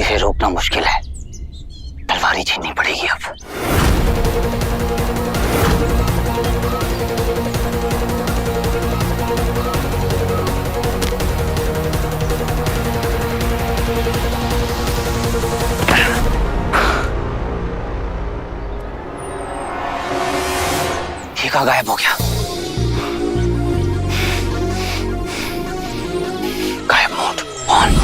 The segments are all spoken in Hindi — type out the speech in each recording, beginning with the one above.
इसे रोकना मुश्किल है, तलवार छीननी पड़ेगी अब। ये कहाँ गायब हो गया? गायब मोड ऑन।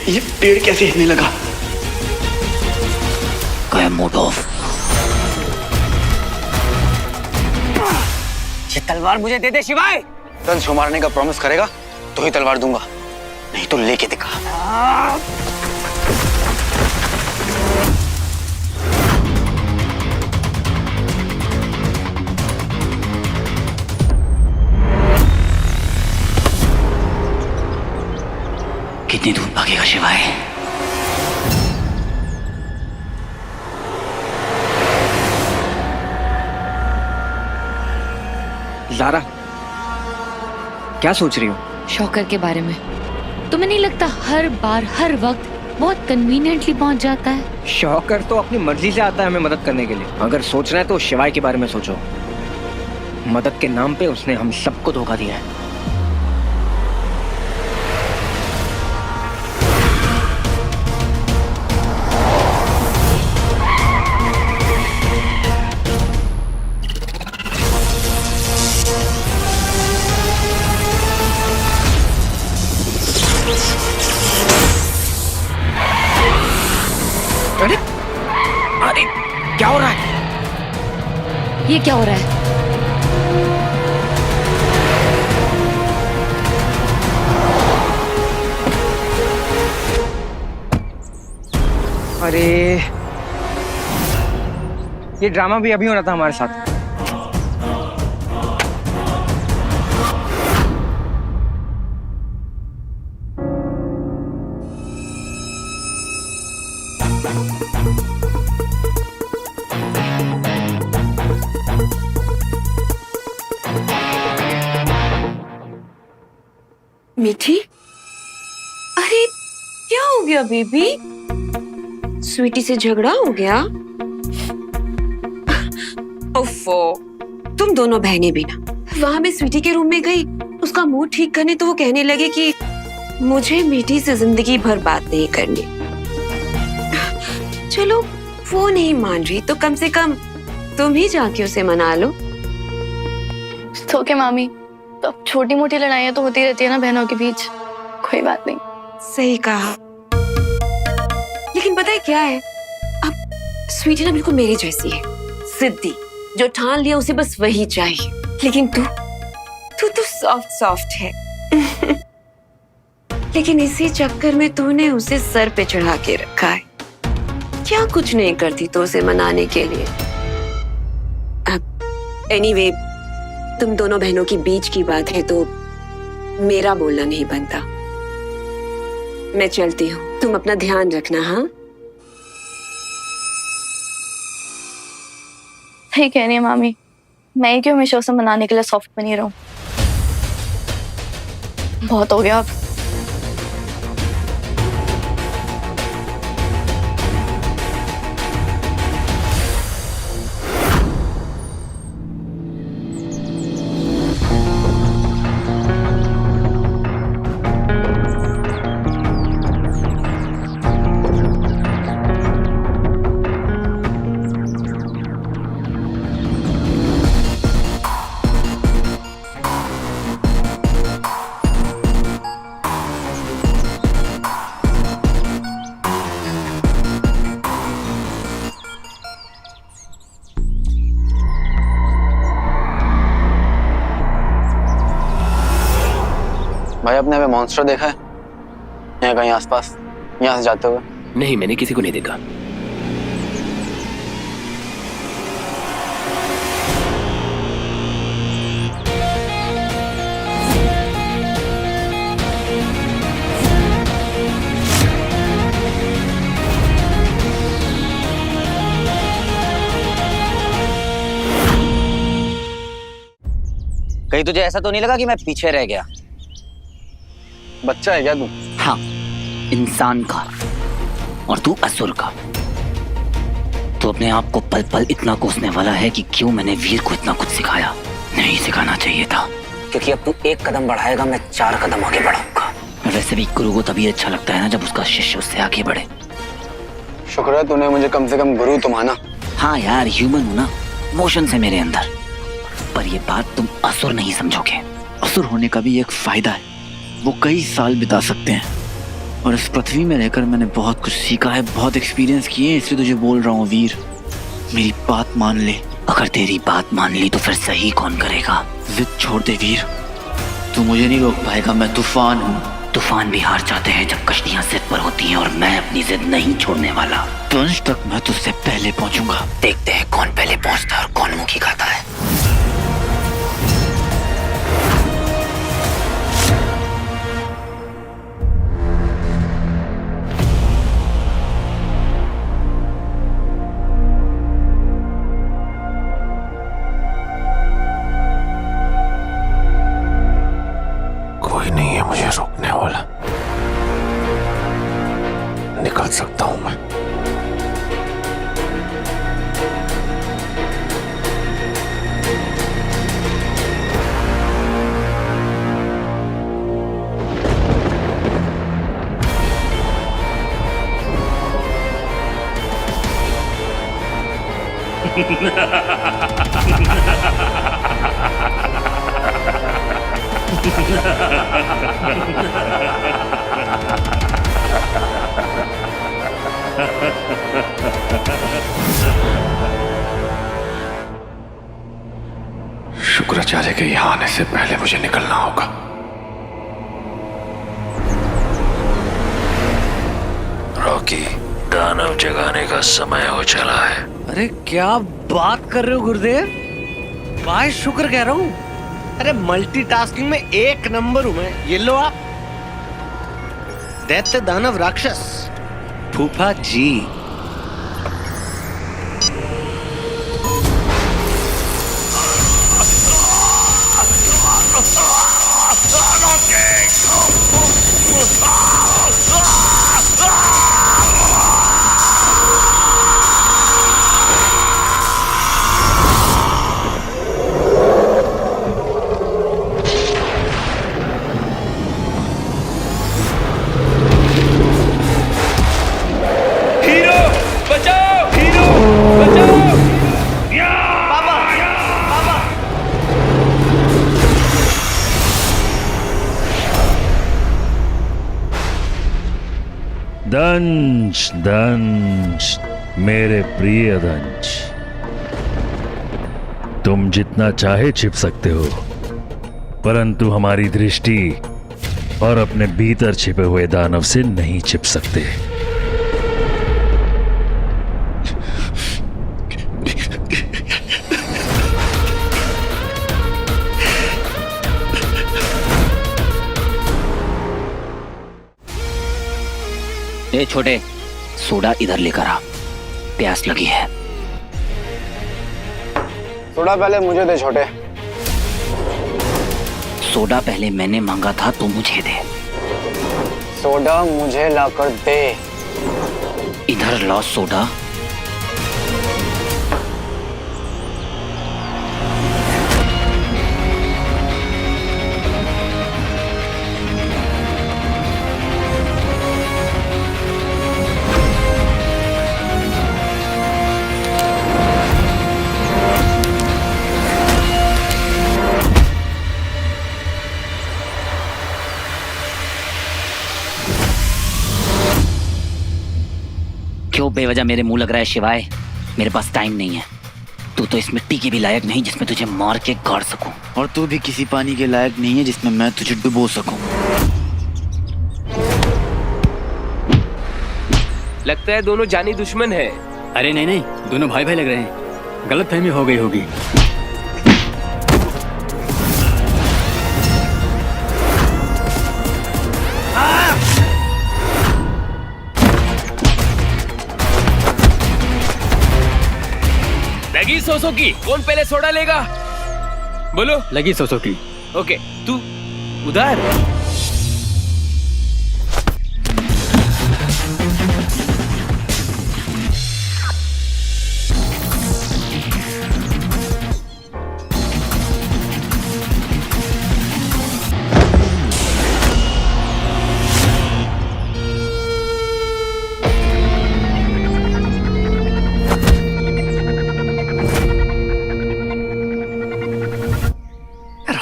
ये पेड़ कैसे हिलने लगा? गायब मोड ऑफ। ये तलवार मुझे दे दे शिवाय। दंश को मारने का प्रॉमिस करेगा तो ही तलवार दूंगा, नहीं तो लेके दिखा। कितनी दूर भागेगा शिवाय? ज़ारा, क्या सोच रही हो? शौकर के बारे में। तुम्हें नहीं लगता हर बार हर वक्त बहुत कन्वीनियंटली पहुंच जाता है? शौकर तो अपनी मर्जी से आता है हमें मदद करने के लिए। अगर सोचना है तो शिवाय के बारे में सोचो। मदद के नाम पे उसने हम सबको धोखा दिया है। अरे अरे क्या हो रहा है? ये क्या हो रहा है? अरे ये ड्रामा भी अभी हो रहा था हमारे साथ। मीठी, अरे क्या हो गया बेबी? स्वीटी से झगड़ा हो गया? ओफो, तुम दोनों बहनें भी ना। वहां मैं स्वीटी के रूम में गई, उसका मूड ठीक करने, तो वो कहने लगे कि मुझे मीठी से जिंदगी भर बात नहीं करनी। चलो वो नहीं मान रही तो कम से कम तुम ही जाके उसे मना लो। तो क्या मामी, तो अब छोटी मोटी लड़ाइयाँ तो होती रहती है ना बहनों के बीच, कोई बात नहीं। सही कहा, लेकिन पता है क्या है, अब स्वीटी ना बिल्कुल मेरी जैसी है, जिद्दी, जो ठान लिया उसे बस वही चाहिए। लेकिन तू तो सॉफ्ट सॉफ्ट है। लेकिन इसी चक्कर में तूने उसे सर पे चढ़ा के रखा है। क्या कुछ नहीं करती तो उसे मनाने के लिए। अब एनीवे, तुम दोनों बहनों की बीच की बात है तो मेरा बोलना नहीं बनता। मैं चलती हूँ, तुम अपना ध्यान रखना। हाँ, ठीक है नहीं मामी, मैं ही क्यों हमेशा उसे मनाने के लिए सॉफ्ट बनी रहूं? बहुत हो गया अब। भाई आपने हमें मॉन्स्टर देखा है यहाँ कहीं आसपास, यहाँ से जाते हुए? नहीं, मैंने किसी को नहीं देखा। कहीं तुझे ऐसा तो नहीं लगा कि मैं पीछे रह गया? बच्चा है क्या तू? हाँ, इंसान का, और तू असुर का। तू अपने आप को पल पल इतना कोसने वाला है कि क्यों मैंने वीर को इतना कुछ सिखाया। नहीं सिखाना चाहिए था, क्योंकि अब तू 1 कदम बढ़ाएगा, मैं 4 कदम आगे बढ़ाऊंगा। वैसे भी गुरु को तभी अच्छा लगता है ना जब उसका शिष्य उससे आगे बढ़े। शुक्र है तूने मुझे कम से कम गुरु तो माना। हाँ यार, ह्यूमन हूं ना, मोशंस है मेरे अंदर। पर ये बात तुम असुर नहीं समझोगे। असुर होने का भी एक फायदा है, वो कई साल बिता सकते हैं। और इस पृथ्वी में रहकर मैंने बहुत कुछ सीखा है, बहुत एक्सपीरियंस किए, इसलिए तुझे बोल रहा हूँ वीर, मेरी बात मान ले। अगर तेरी बात मान ली तो फिर सही कौन करेगा? जिद छोड़ दे वीर, तू मुझे नहीं रोक पाएगा, मैं तूफान हूँ। तूफान भी हार जाते हैं जब कश्तियां जिद पर होती हैं, और मैं अपनी जिद नहीं छोड़ने वाला। पंच तक मैं तुझसे पहले पहुंचूंगा। देखते हैं कौन पहले पहुंचता है और कौन मुंह की खाता है। कोई नहीं है मुझे रोकने वाला, निकल सकता हूं मैं। शुक्राचार्य के यहां आने से पहले मुझे निकलना होगा। रॉकी, दानव जगाने का समय हो चला है। अरे क्या बात कर रहे हो गुरुदेव? वाह, शुक्र कह रहा हूँ। अरे मल्टीटास्किंग में 1 नंबर हूं मैं। ये लो आप, दैत्य दानव राक्षस फूफा जी। दंश दंश, मेरे प्रिय दंश, तुम जितना चाहे छिप सकते हो, परंतु हमारी दृष्टि और अपने भीतर छिपे हुए दानव से नहीं छिप सकते। ए छोटे, सोडा इधर लेकर आ, प्यास लगी है। सोडा पहले मुझे दे छोटे। सोडा पहले मैंने मांगा था, तो मुझे दे। सोडा मुझे लाकर दे। इधर लो सोडा। क्यों बेवजह मेरे मुंह लग रहा है शिवाय? मेरे पास टाइम नहीं है। तू तो इस मिट्टी के भी लायक नहीं जिसमें तुझे मार के गाड़ सकूं। और तू भी किसी पानी के लायक नहीं है जिसमें मैं तुझे डुबो सकूं। लगता है दोनों जानी दुश्मन है। अरे नहीं नहीं, दोनों भाई भाई लग रहे हैं, गलतफहमी हो गई होगी। लगी सोसो की, कौन पहले सोडा लेगा? बोलो। लगी सुजुकी। ओके, तू उधर।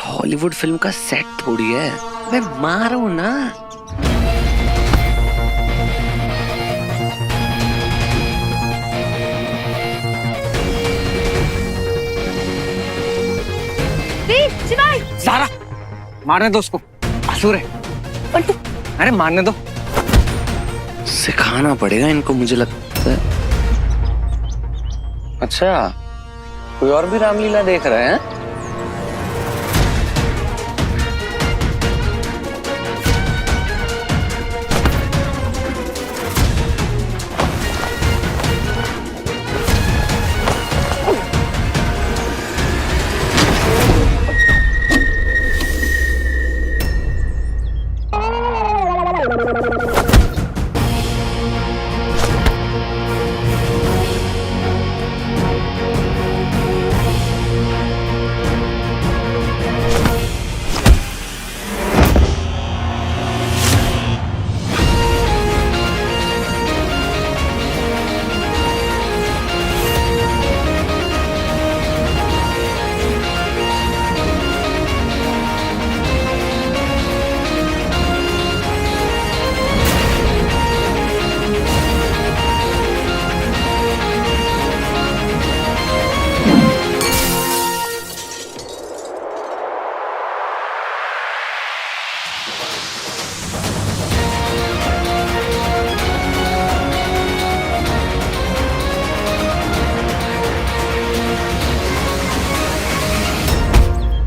हॉलीवुड फिल्म का सेट थोड़ी है, मैं मारू ना। ज़ारा, मारने दो उसको, असुर है। अरे मारने दो। सिखाना पड़ेगा इनको, मुझे लगता है। अच्छा, कोई और भी रामलीला देख रहे हैं?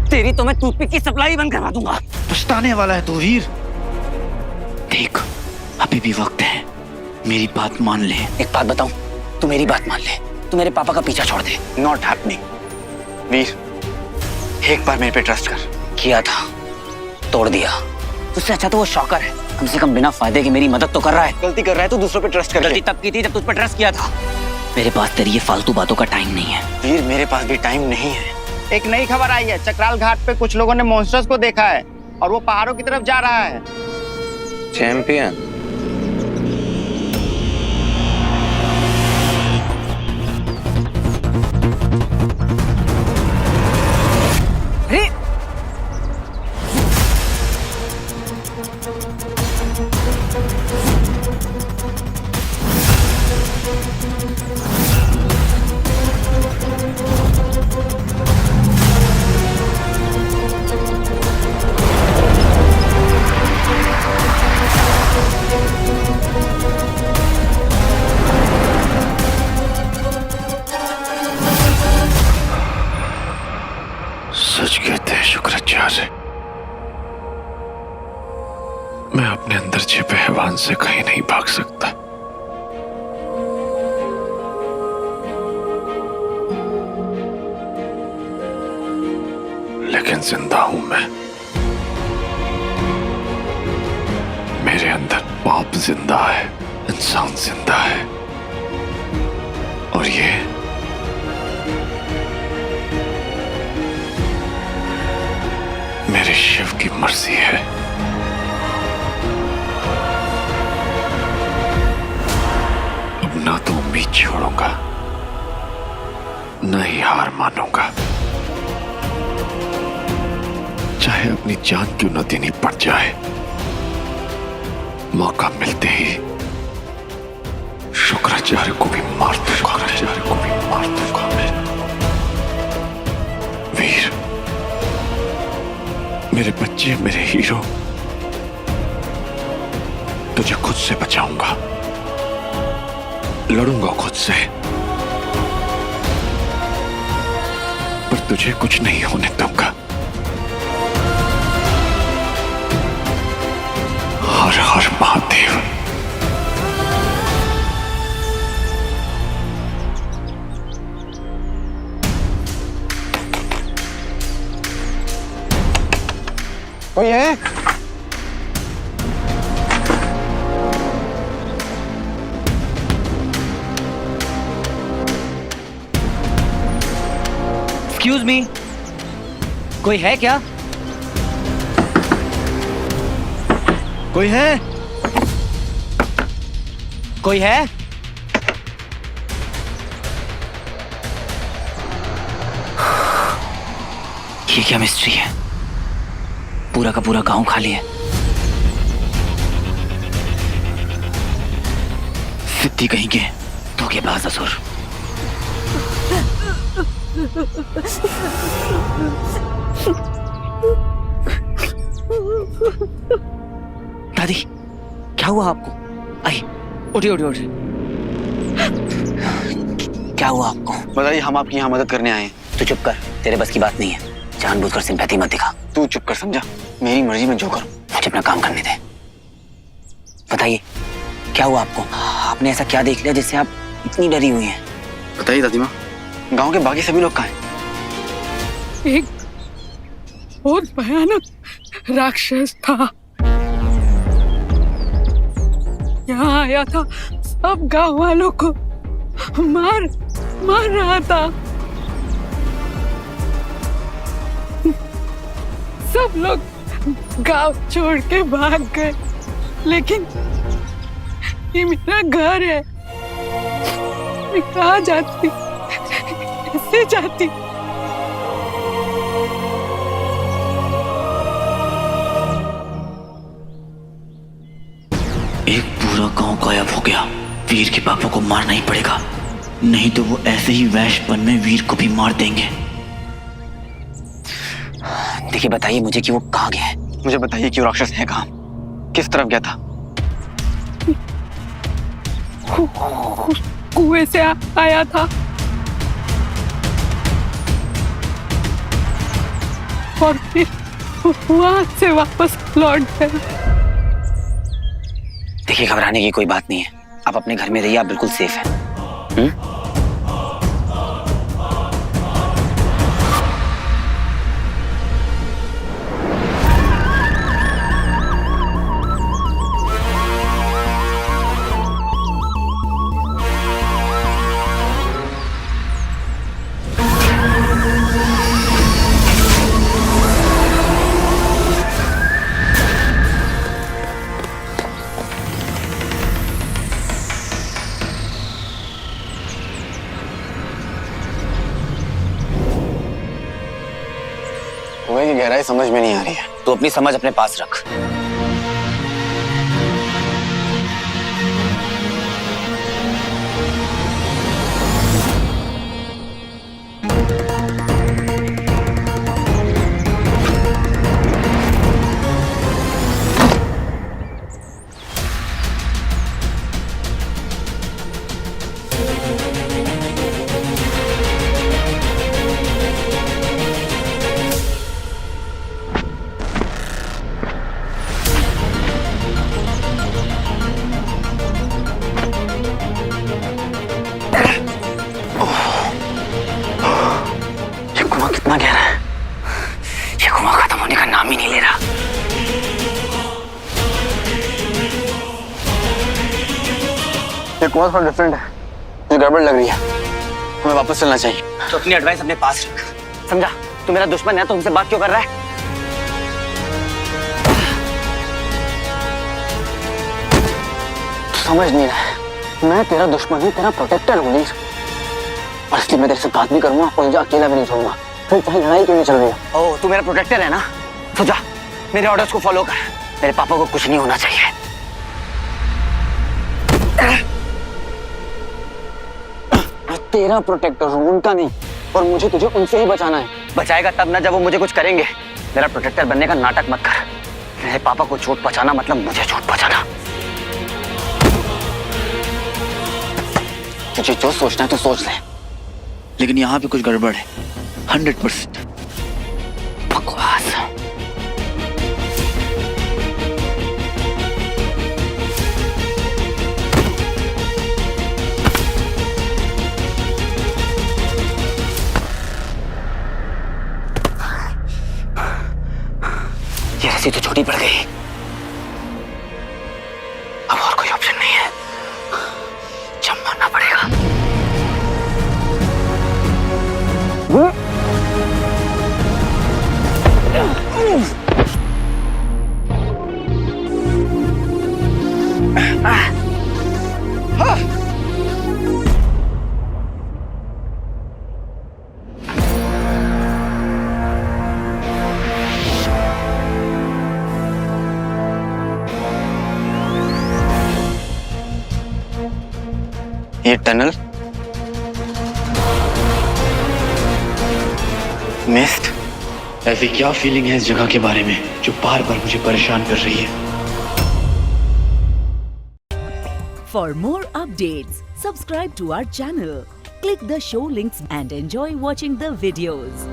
तेरी तो मैं टूथपिक की सप्लाई बंद करवा दूंगा। पछताने वाला है तू वीर। देख, अभी भी वक्त है, मेरी बात मान ले। एक बात बताऊं, तू मेरी बात मान ले, तू मेरे पापा का पीछा छोड़ दे। Not happening. वीर, एक बार मेरे पे ट्रस्ट कर। किया था, तोड़ दिया। उससे अच्छा तो वो शॉकर है, कम से कम बिना फायदे के मेरी मदद तो कर रहा है। गलती कर रहा है तो दूसरों पे ट्रस्ट कर। गलती तब की थी जब तुझ पर ट्रस्ट किया था। मेरे पास तेरी ये फालतू बातों का टाइम नहीं है। वीर, मेरे पास भी टाइम नहीं है। एक नई खबर आई है, चक्राल घाट पे कुछ लोगों ने मॉन्स्टर्स को देखा है और वो पहाड़ों की तरफ जा रहा है। चैंपियन, सच कहते हैं शुक्राचार्य, मैं अपने अंदर छिपे हैवान से कहीं नहीं भाग सकता। लेकिन जिंदा हूं मैं। मेरे अंदर पाप जिंदा है, इंसान जिंदा है, और ये मेरे शिव की मर्जी है। अब ना तो उम्मीद छोड़ूंगा, न ही हार मानूंगा, चाहे अपनी जान क्यों न देनी पड़ जाए। मौका मिलते ही शुक्राचार्य को भी मार दूंगा, शुक्राचार्य को भी मार दूंगा मैं। वीर, मेरे बच्चे, मेरे हीरो, तुझे खुद से बचाऊंगा, लड़ूंगा खुद से, पर तुझे कुछ नहीं होने दूंगा। हर हर महादेव। कोई है? एक्सक्यूज मी, कोई है क्या? कोई है? कोई है? ये क्या मिस्ट्री है? पूरा का पूरा गांव खाली है। सिद्धि कहीं के। धोखेबाज असुर। दादी, क्या हुआ आपको? आई, उठिए उठिए उठिए। क्या हुआ आपको? बताइए, हम आपकी यहाँ मदद करने आए हैं। तू चुप कर, तेरे बस की बात नहीं है। जानबूझकर सिंपैथी मत दिखा। तू चुप कर, समझा? मेरी मर्जी में जो करूं। मुझे अपना काम करने दे। बताइए, क्या हुआ आपको? आपने ऐसा क्या देख लिया जिससे आप इतनी डरी हुई हैं? बताइए दादी माँ, गांव के बाकी सभी लोग कहाँ हैं? एक बहुत भयानक राक्षस था, यहाँ आया था, सब गांव वालों को मार रहा था। सब लोग गांव छोड़ के भाग गए, लेकिन ये मेरा घर है, मैं कहाँ जाती, कैसे जाती? एक पूरा गांव गायब हो गया। वीर के पापा को मारना ही पड़ेगा, नहीं तो वो ऐसे ही वैशपन में वीर को भी मार देंगे। देखिए, बताइए मुझे कि वो कहाँ गया है। मुझे बताइए कि वो राक्षस है कहाँ, किस तरफ गया था? कुएं से आया था और फिर वहां से वापस लौट गया। देखिए, घबराने की कोई बात नहीं है। आप अपने घर में रहिए, आप बिल्कुल सेफ हैं। कुएं की गहराई समझ में नहीं आ रही है। तो अपनी समझ अपने पास रख। कितना गहरा है, ये कुआं खत्म होने का नाम ही नहीं ले रहा। ये कुआं थोड़ा डिफरेंट है, मुझे गड़बड़ लग रही है। हमें वापस चलना चाहिए। तो अपनी एडवाइस अपने पास रख, समझा? तू मेरा दुश्मन है तो हमसे बात क्यों कर रहा है? तू समझ नहीं रहा है, मैं तेरा दुश्मन हूँ, तेरा प्रोटेक्टर हूँ नीर। और इसलिए मैं तेरे से बात नहीं करूंगा और तुझे अकेला भी नहीं छोड़ूंगा, फिर चाहे लड़ाई क्यों नहीं चल रही है। ओह, तू मेरा प्रोटेक्टर है ना? तो जा, मेरे ऑर्डर्स को फॉलो कर। मेरे पापा को कुछ नहीं होना चाहिए। मैं तेरा प्रोटेक्टर हूँ, उनका नहीं, और मुझे तुझे उनसे ही बचाना है। बचाएगा तब ना जब वो मुझे कुछ करेंगे। मेरा प्रोटेक्टर बनने का नाटक मत कर। मेरे पापा को चोट पहुंचाना मतलब मुझे चोट पहुंचाना। तुझे जो सोचना है तो सोच ले, लेकिन यहाँ पे कुछ गड़बड़ है। 100%। बकवास। ये राशि तो छोटी पड़ गई, अब और कोई ऑप्शन नहीं है, जंप मारना पड़ेगा। ये टनल मिस्ट, ऐसी क्या फीलिंग है इस जगह के बारे में जो बार बार मुझे परेशान कर रही है? For more updates, subscribe to our channel, click the show links and enjoy watching the videos.